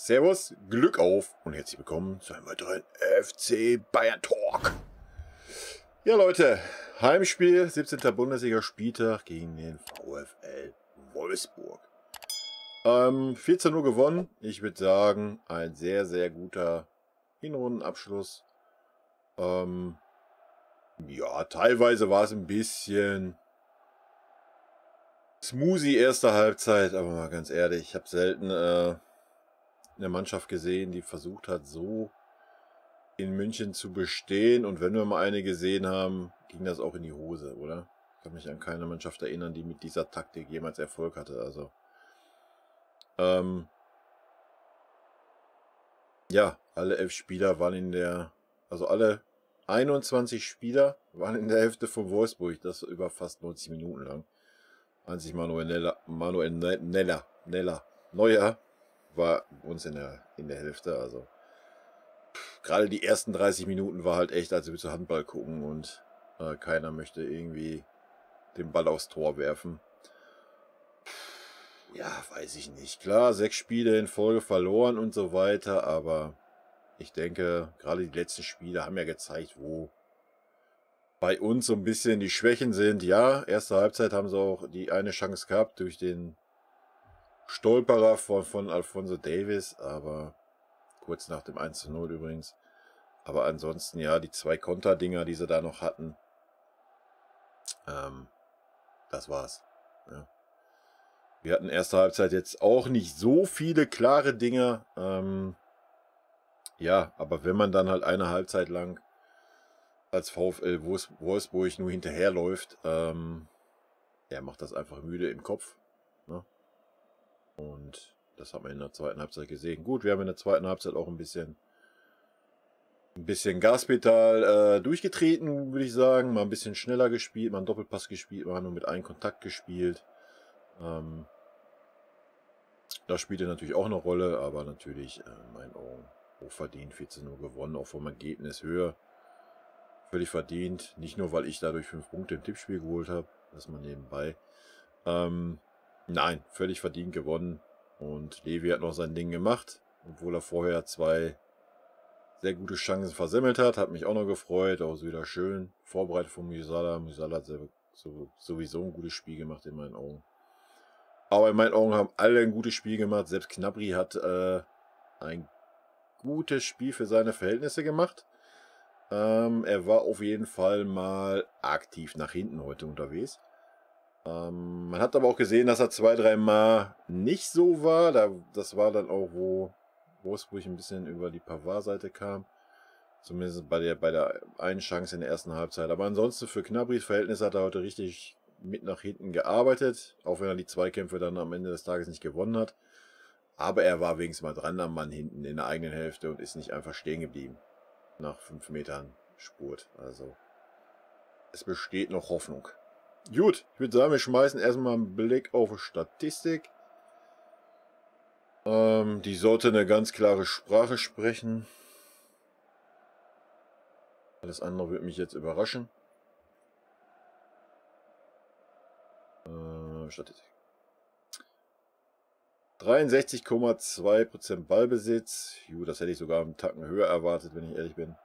Servus, Glück auf und herzlich willkommen zu einem weiteren FC Bayern Talk. Ja Leute, Heimspiel, 17. Bundesliga-Spieltag gegen den VfL Wolfsburg. 14:0 gewonnen. Ich würde sagen, ein sehr, sehr guter Hinrundenabschluss. Ja, teilweise war es ein bisschen smoothie erste Halbzeit, aber mal ganz ehrlich, ich habe selten eine Mannschaft gesehen, die versucht hat, so in München zu bestehen. Und wenn wir mal eine gesehen haben, ging das auch in die Hose, oder? Ich kann mich an keine Mannschaft erinnern, die mit dieser Taktik jemals Erfolg hatte. Also, ja, alle 11 Spieler waren also alle 21 Spieler waren in der Hälfte von Wolfsburg. Das über fast 90 Minuten lang. Einzig Manuel Neuer war uns in der Hälfte, also gerade die ersten 30 Minuten war halt echt, als wir zu Handball gucken und keiner möchte irgendwie den Ball aufs Tor werfen. Ja, weiß ich nicht. Klar, 6 Spiele in Folge verloren und so weiter, aber ich denke, gerade die letzten Spiele haben ja gezeigt, wo bei uns so ein bisschen die Schwächen sind. Ja, erste Halbzeit haben sie auch die eine Chance gehabt durch den Stolperer von Alphonso Davies, aber kurz nach dem 1:0 übrigens. Aber ansonsten, ja, die 2 Konterdinger, die sie da noch hatten, das war's. Ja. Wir hatten erste Halbzeit jetzt auch nicht so viele klare Dinger. Ja, aber wenn man dann halt eine Halbzeit lang als VfL Wolfsburg nur hinterherläuft, macht das einfach müde im Kopf. Ne? Und das hat man in der zweiten Halbzeit gesehen. Gut, wir haben in der zweiten Halbzeit auch ein bisschen Gaspedal durchgetreten, würde ich sagen. Mal ein bisschen schneller gespielt, mal einen Doppelpass gespielt, mal nur mit einem Kontakt gespielt. Das spielte natürlich auch eine Rolle, aber natürlich in meinen Augen hochverdient. 14:0 gewonnen, auch vom Ergebnis höher. Völlig verdient. Nicht nur, weil ich dadurch 5 Punkte im Tippspiel geholt habe, das mal nebenbei. Nein, völlig verdient gewonnen. Und Levi hat noch sein Ding gemacht, obwohl er vorher 2 sehr gute Chancen versemmelt hat mich auch noch gefreut, auch wieder schön. Vorbereitet von Musiala. Musiala hat sowieso ein gutes Spiel gemacht in meinen Augen. Aber in meinen Augen haben alle ein gutes Spiel gemacht. Selbst Gnabry hat ein gutes Spiel für seine Verhältnisse gemacht. Er war auf jeden Fall mal aktiv nach hinten heute unterwegs. Man hat aber auch gesehen, dass er 2-3 Mal nicht so war. Das war dann auch, wo Wolfsburg ein bisschen über die Pavard-Seite kam. Zumindest bei der einen Chance in der ersten Halbzeit. Aber ansonsten für Gnabrys Verhältnis hat er heute richtig mit nach hinten gearbeitet. Auch wenn er die Zweikämpfe dann am Ende des Tages nicht gewonnen hat. Aber er war wenigstens mal dran am Mann hinten in der eigenen Hälfte und ist nicht einfach stehen geblieben. Nach 5 Metern Spurt. Also es besteht noch Hoffnung. Gut, ich würde sagen, wir schmeißen erstmal einen Blick auf Statistik. Die sollte eine ganz klare Sprache sprechen. Alles andere würde mich jetzt überraschen. Statistik. 63,2% Ballbesitz. Das hätte ich sogar einen Tacken höher erwartet, wenn ich ehrlich bin.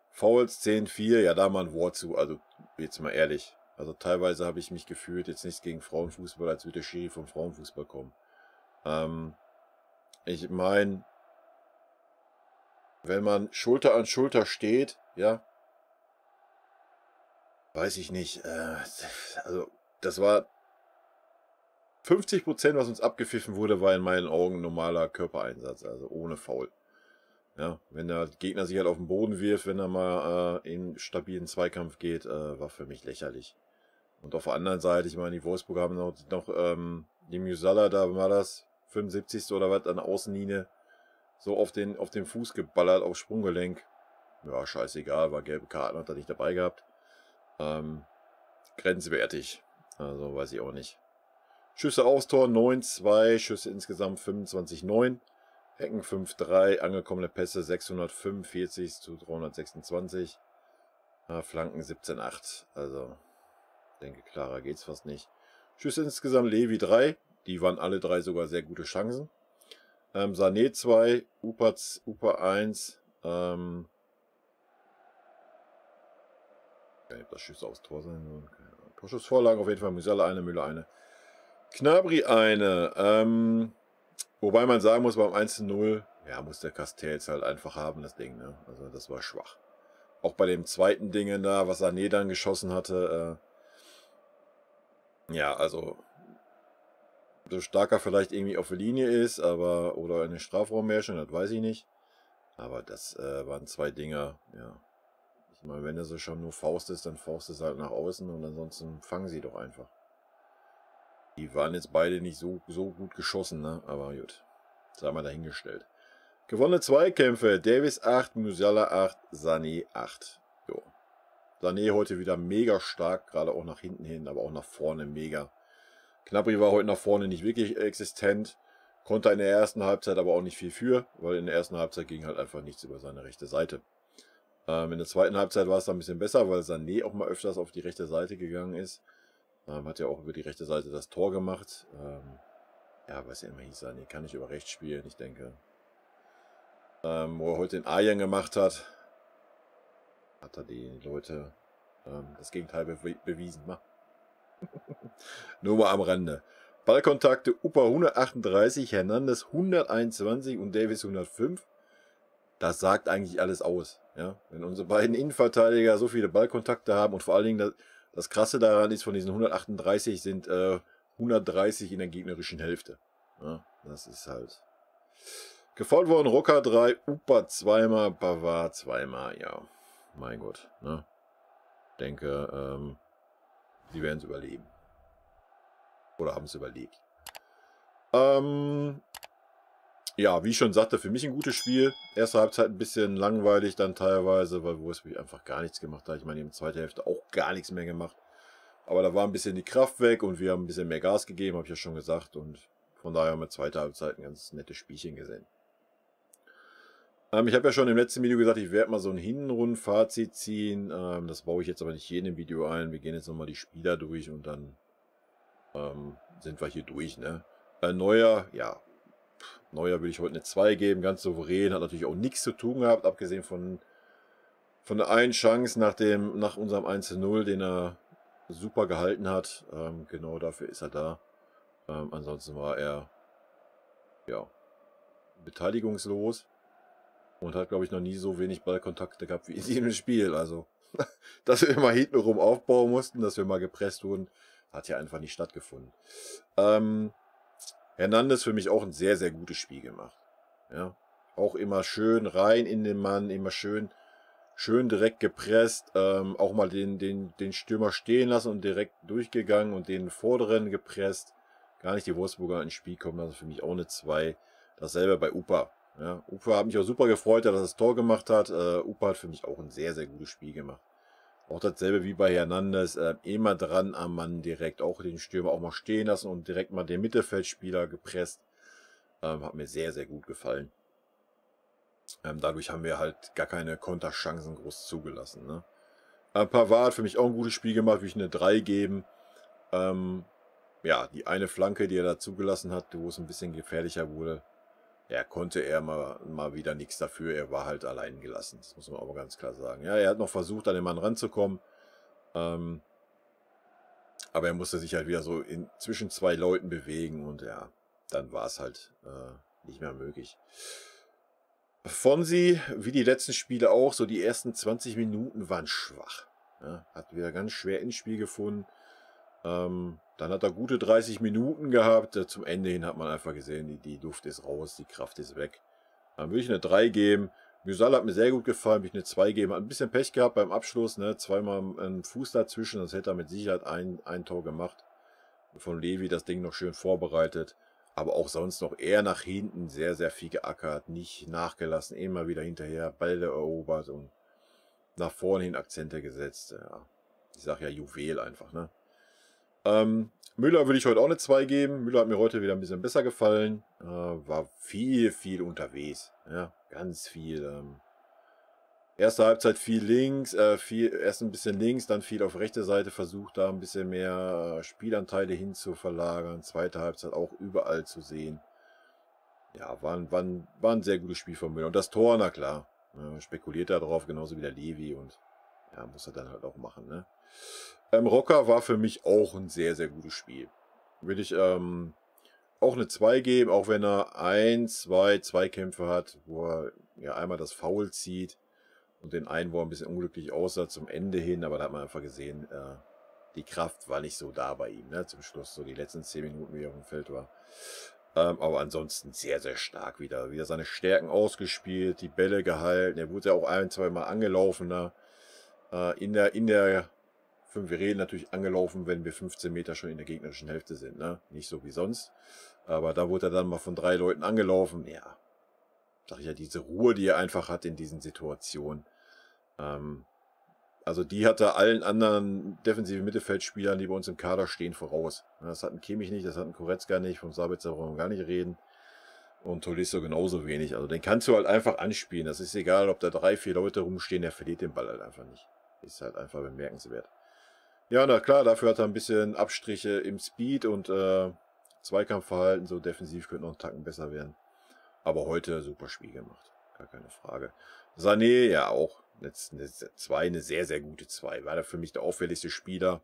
Fouls 10-4, ja, da mal ein Wort zu. Also, jetzt mal ehrlich. Also, teilweise habe ich mich gefühlt, jetzt nichts gegen Frauenfußball, als würde der Schiri vom Frauenfußball kommen. Ich meine, wenn man Schulter an Schulter steht, ja, weiß ich nicht. Also, das war 50%, was uns abgepfiffen wurde, war in meinen Augen normaler Körpereinsatz, also ohne Foul. Ja, wenn der Gegner sich halt auf den Boden wirft, wenn er mal in stabilen Zweikampf geht, war für mich lächerlich. Und auf der anderen Seite, ich meine, die Wolfsburger haben noch die Musiala, da war das 75. oder was, an der Außenlinie, so auf den Fuß geballert, aufs Sprunggelenk. Ja, scheißegal, war gelbe Karten, hat er nicht dabei gehabt. Grenzwertig. Also, weiß ich auch nicht. Schüsse aufs Tor 9-2, Schüsse insgesamt 25-9. Ecken 5-3, angekommene Pässe 645 zu 326. Flanken 17-8. Also, ich denke, klarer geht's fast nicht. Schüsse insgesamt Levi 3. Die waren alle 3 sogar sehr gute Chancen. Sané 2, Upa 1. Ich weiß nicht, ob das Schüsse aufs Tor sein sollen. Torschussvorlagen auf jeden Fall. Musiala eine, Müller eine. Gnabry eine. Wobei man sagen muss, beim 1:0, ja, muss der Castells halt einfach haben, das Ding, ne? Also das war schwach. Auch bei dem zweiten Ding da, was Sané dann geschossen hatte, ja, also so stark er vielleicht irgendwie auf der Linie ist, aber oder in den Strafraum mehr schon, das weiß ich nicht. Aber das waren zwei Dinger, ja. Ich meine, wenn er so schon nur Faust ist, dann Faust ist halt nach außen und ansonsten fangen sie doch einfach. Die waren jetzt beide nicht so gut geschossen, ne? Aber gut, sei mal dahingestellt. Gewonnene Zweikämpfe, Davis 8, Musiala 8, Sané 8. Jo. Sané heute wieder mega stark, gerade auch nach hinten hin, aber auch nach vorne mega. Gnabry war heute nach vorne nicht wirklich existent, konnte in der ersten Halbzeit aber auch nicht viel für, weil in der ersten Halbzeit ging halt einfach nichts über seine rechte Seite. In der zweiten Halbzeit war es dann ein bisschen besser, weil Sané auch mal öfters auf die rechte Seite gegangen ist. Hat ja auch über die rechte Seite das Tor gemacht. Ja, was ja immer hieß, Sané kann nicht über rechts spielen, ich denke. Wo er heute den Ayan gemacht hat, hat er die Leute das Gegenteil bewiesen. Nur mal am Rande. Ballkontakte, Upa 138, Hernandez 121 und Davis 105. Das sagt eigentlich alles aus. Ja? Wenn unsere beiden Innenverteidiger so viele Ballkontakte haben und vor allen Dingen das Krasse daran ist, von diesen 138 sind 130 in der gegnerischen Hälfte. Ja, das ist halt... Gefault worden, Rocker 3, Upa zweimal, Pavard zweimal, ja, mein Gott, ne? Denke, sie werden es überleben. Oder haben es überlebt. Ja, wie ich schon sagte, für mich ein gutes Spiel. Erste Halbzeit ein bisschen langweilig dann teilweise, weil Wolfsburg einfach gar nichts gemacht hat. Ich meine, in der zweiten Hälfte auch gar nichts mehr gemacht. Aber da war ein bisschen die Kraft weg und wir haben ein bisschen mehr Gas gegeben, habe ich ja schon gesagt. Und von daher haben wir zweite Halbzeit ein ganz nettes Spielchen gesehen. Ich habe ja schon im letzten Video gesagt, ich werde mal so ein Hintenrunden-Fazit ziehen. Das baue ich jetzt aber nicht hier in dem Video ein. Wir gehen jetzt nochmal die Spieler durch und dann sind wir hier durch. Ne? Neuer, ja, Neuer will ich heute eine 2 geben, ganz souverän. Hat natürlich auch nichts zu tun gehabt, abgesehen von der einen Chance nach unserem 1:0, den er super gehalten hat. Genau dafür ist er da. Ansonsten war er, ja, beteiligungslos. Und hat, glaube ich, noch nie so wenig Ballkontakte gehabt wie in diesem Spiel. Also, dass wir immer hintenrum aufbauen mussten, dass wir mal gepresst wurden, hat ja einfach nicht stattgefunden. Hernandez für mich auch ein sehr, sehr gutes Spiel gemacht. Ja, auch immer schön rein in den Mann, immer schön direkt gepresst. Auch mal den Stürmer stehen lassen und direkt durchgegangen und den Vorderen gepresst. Gar nicht die Wolfsburger ins Spiel kommen, also für mich auch eine 2. Dasselbe bei Upa. Ja, Upa hat mich auch super gefreut, dass er das Tor gemacht hat. Upa hat für mich auch ein sehr, sehr gutes Spiel gemacht. Auch dasselbe wie bei Hernandez. Immer dran am Mann direkt. Auch den Stürmer auch mal stehen lassen und direkt mal den Mittelfeldspieler gepresst. Hat mir sehr, sehr gut gefallen. Dadurch haben wir halt gar keine Konterchancen groß zugelassen. Ne? Pavard hat für mich auch ein gutes Spiel gemacht, würde ich eine 3 geben. Ja, die eine Flanke, die er da zugelassen hat, wo es ein bisschen gefährlicher wurde, konnte er mal wieder nichts dafür. Er war halt allein gelassen. Das muss man aber ganz klar sagen. Ja, er hat noch versucht, an den Mann ranzukommen. Aber er musste sich halt wieder so zwischen zwei Leuten bewegen. Und ja, dann war es halt nicht mehr möglich. Fonsi, wie die letzten Spiele auch, so die ersten 20 Minuten waren schwach. Ja, hat wieder ganz schwer ins Spiel gefunden. Dann hat er gute 30 Minuten gehabt. Zum Ende hin hat man einfach gesehen, die Luft ist raus, die Kraft ist weg. Dann würde ich eine 3 geben. Musiala hat mir sehr gut gefallen, würde ich eine 2 geben. Hat ein bisschen Pech gehabt beim Abschluss, ne? Zweimal einen Fuß dazwischen, sonst hätte er mit Sicherheit ein Tor gemacht. Von Levi das Ding noch schön vorbereitet. Aber auch sonst noch eher nach hinten sehr, sehr viel geackert, nicht nachgelassen, immer wieder hinterher, Bälle erobert und nach vorne hin Akzente gesetzt. Ja. Ich sage ja Juwel einfach, ne? Müller würde ich heute auch eine 2 geben. Müller hat mir heute wieder ein bisschen besser gefallen. War viel unterwegs. Ja, ganz viel. Erste Halbzeit viel links, erst ein bisschen links, dann viel auf rechte Seite versucht, da ein bisschen mehr Spielanteile hin zu verlagern. Zweite Halbzeit auch überall zu sehen. ja, war ein sehr gutes Spiel von Müller. Und das Tor, na klar, spekuliert da drauf, genauso wie der Levi und ja, muss er dann halt auch machen, ne? Rocker war für mich auch ein sehr, sehr gutes Spiel. Würde ich auch eine 2 geben, auch wenn er 2 Zweikämpfe hat, wo er ja einmal das Foul zieht und den einen, wo er ein bisschen unglücklich aussah zum Ende hin, aber da hat man einfach gesehen, die Kraft war nicht so da bei ihm, ne? Zum Schluss, so die letzten 10 Minuten, wie er auf dem Feld war. Aber ansonsten sehr, sehr stark wieder seine Stärken ausgespielt, die Bälle gehalten. Er wurde ja auch 1, 2 Mal angelaufen da. In der 5, wir reden natürlich angelaufen, wenn wir 15 Meter schon in der gegnerischen Hälfte sind, ne? Nicht so wie sonst. Aber da wurde er dann mal von 3 Leuten angelaufen. Ja, sag ich ja, diese Ruhe, die er einfach hat in diesen Situationen. Also die hat er allen anderen defensiven Mittelfeldspielern, die bei uns im Kader stehen, voraus. Das hat ein Kimmich nicht, das hat ein Goretzka nicht, vom Sabitzer brauchen wir gar nicht reden. Und Tolisso genauso wenig. Also den kannst du halt einfach anspielen. Das ist egal, ob da 3, 4 Leute rumstehen, der verliert den Ball halt einfach nicht. Ist halt einfach bemerkenswert. Ja, na klar, dafür hat er ein bisschen Abstriche im Speed und Zweikampfverhalten. So defensiv könnte noch einen Tacken besser werden. Aber heute super Spiel gemacht. Gar keine Frage. Sané, ja auch. Jetzt eine sehr, sehr gute 2. War da für mich der auffälligste Spieler.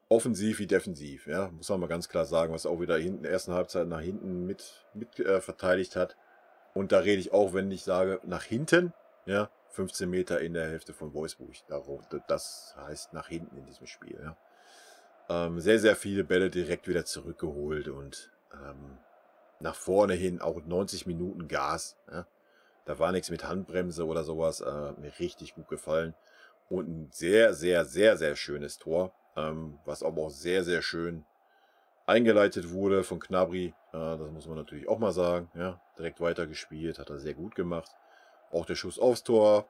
Offensiv wie defensiv, ja. Muss man mal ganz klar sagen, was auch wieder hinten, ersten Halbzeit nach hinten mit verteidigt hat. Und da rede ich auch, wenn ich sage, nach hinten, ja, 15 Meter in der Hälfte von Wolfsburg. Das heißt nach hinten in diesem Spiel, ja. Sehr, sehr viele Bälle direkt wieder zurückgeholt und nach vorne hin auch 90 Minuten Gas. Ja. Da war nichts mit Handbremse oder sowas. Mir richtig gut gefallen. Und ein sehr, sehr, sehr, sehr schönes Tor, was aber auch sehr, sehr schön eingeleitet wurde von Gnabry. Das muss man natürlich auch mal sagen. Ja. Direkt weitergespielt, hat er sehr gut gemacht. Auch der Schuss aufs Tor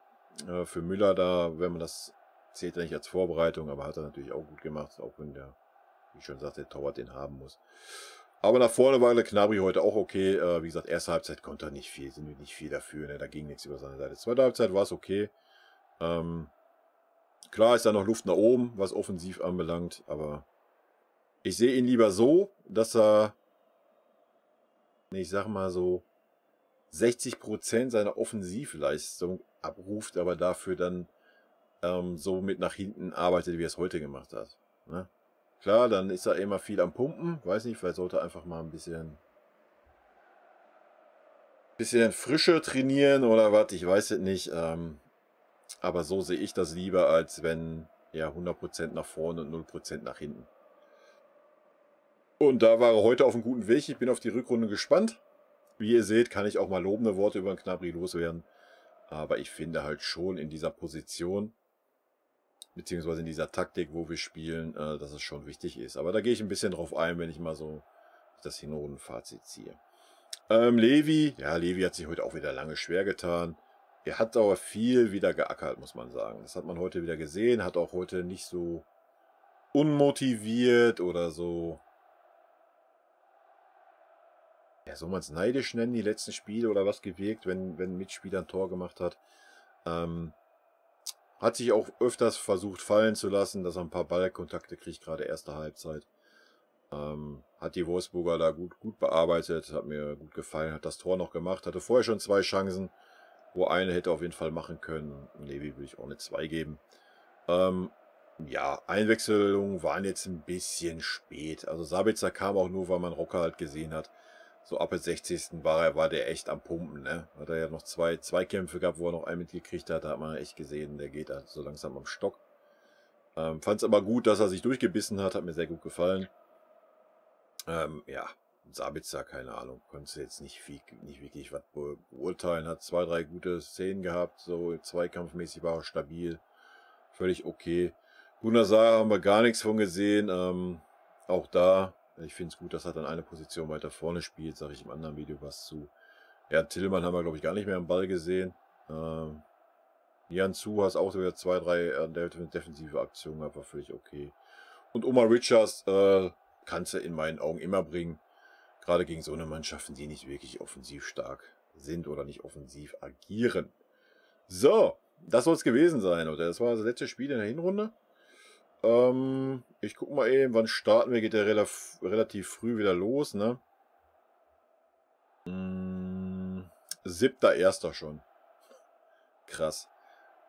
für Müller da, wenn man das zählt ja nicht als Vorbereitung, aber hat er natürlich auch gut gemacht, auch wenn der, wie schon gesagt, der Torwart den haben muss. Aber nach vorne war der Gnabry heute auch okay. Wie gesagt, erste Halbzeit konnte er nicht viel, sind wir nicht viel dafür. Ne? Da ging nichts über seine Seite. Zweite Halbzeit war es okay. Klar ist da noch Luft nach oben, was offensiv anbelangt, aber ich sehe ihn lieber so, dass er, ich sag mal so, 60% seiner Offensivleistung abruft, aber dafür dann so mit nach hinten arbeitet, wie er es heute gemacht hat. Ne? Klar, dann ist er immer viel am Pumpen. Weiß nicht, vielleicht sollte er einfach mal ein bisschen Frische trainieren oder was, ich weiß es nicht. Aber so sehe ich das lieber, als wenn ja 100% nach vorne und 0% nach hinten. Und da war er heute auf einem guten Weg. Ich bin auf die Rückrunde gespannt. Wie ihr seht, kann ich auch mal lobende Worte über den Gnabry loswerden. Aber ich finde halt schon in dieser Position, beziehungsweise in dieser Taktik, wo wir spielen, dass es schon wichtig ist. Aber da gehe ich ein bisschen drauf ein, wenn ich mal so das Hinrundenfazit ziehe. Levi hat sich heute auch wieder lange schwer getan. Er hat aber viel wieder geackert, muss man sagen. Das hat man heute wieder gesehen, hat auch heute nicht so unmotiviert oder so, ja, soll man es neidisch nennen, die letzten Spiele oder was gewirkt, wenn ein Mitspieler ein Tor gemacht hat. Hat sich auch öfters versucht fallen zu lassen, dass er ein paar Ballkontakte kriegt, gerade erste Halbzeit. Hat die Wolfsburger da gut bearbeitet, hat mir gut gefallen, hat das Tor noch gemacht, hatte vorher schon 2 Chancen, wo eine hätte auf jeden Fall machen können. Levi würde ich auch eine 2 geben. Ja, Einwechslungen waren jetzt ein bisschen spät. Also Sabitzer kam auch nur, weil man Rocker halt gesehen hat. So ab der 60. war der echt am Pumpen, ne? Hat er ja noch 2 Kämpfe gehabt, wo er noch einen mitgekriegt hat. Da hat man echt gesehen, der geht halt so langsam am Stock. Fand es aber gut, dass er sich durchgebissen hat mir sehr gut gefallen. Ja, Sabitzer, keine Ahnung, konnte jetzt nicht wirklich was beurteilen. Hat 2, 3 gute Szenen gehabt, so zweikampfmäßig war er stabil. Völlig okay. Gunnar Saar haben wir gar nichts von gesehen. Auch da, ich finde es gut, dass er dann eine Position weiter vorne spielt, sage ich im anderen Video was zu. Ja, Tillmann haben wir, glaube ich, gar nicht mehr am Ball gesehen. Jan Zu hast auch wieder 2, 3 defensive Aktionen, aber völlig okay. Und Omar Richards kannst du in meinen Augen immer bringen. Gerade gegen so eine Mannschaften, die nicht wirklich offensiv stark sind oder nicht offensiv agieren. So, das soll es gewesen sein, oder? Das war das letzte Spiel in der Hinrunde. Ich gucke mal eben, wann starten wir. Geht ja relativ früh wieder los, ne? 7.1. schon. Krass.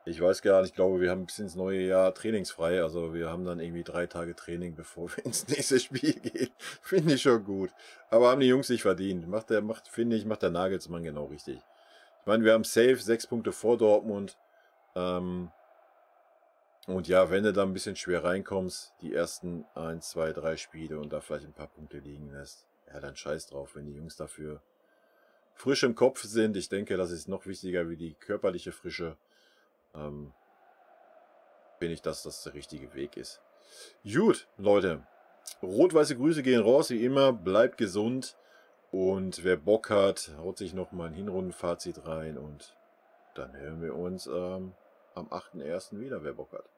Ich weiß gar nicht, ich glaube, wir haben bis ins neue Jahr trainingsfrei. Also wir haben dann irgendwie 3 Tage Training, bevor wir ins nächste Spiel gehen. Finde ich schon gut. Aber haben die Jungs sich verdient. Finde ich, macht der Nagelsmann genau richtig. Ich meine, wir haben safe 6 Punkte vor Dortmund. Und ja, wenn du da ein bisschen schwer reinkommst, die ersten 1, 2, 3 Spiele und da vielleicht ein paar Punkte liegen lässt, ja, dann scheiß drauf, wenn die Jungs dafür frisch im Kopf sind. Ich denke, das ist noch wichtiger wie die körperliche Frische. Finde ich, dass das der richtige Weg ist. Gut, Leute. Rot-weiße Grüße gehen raus, wie immer. Bleibt gesund. Und wer Bock hat, haut sich nochmal ein Hinrundenfazit rein. Und dann hören wir uns am 8.1. wieder, wer Bock hat.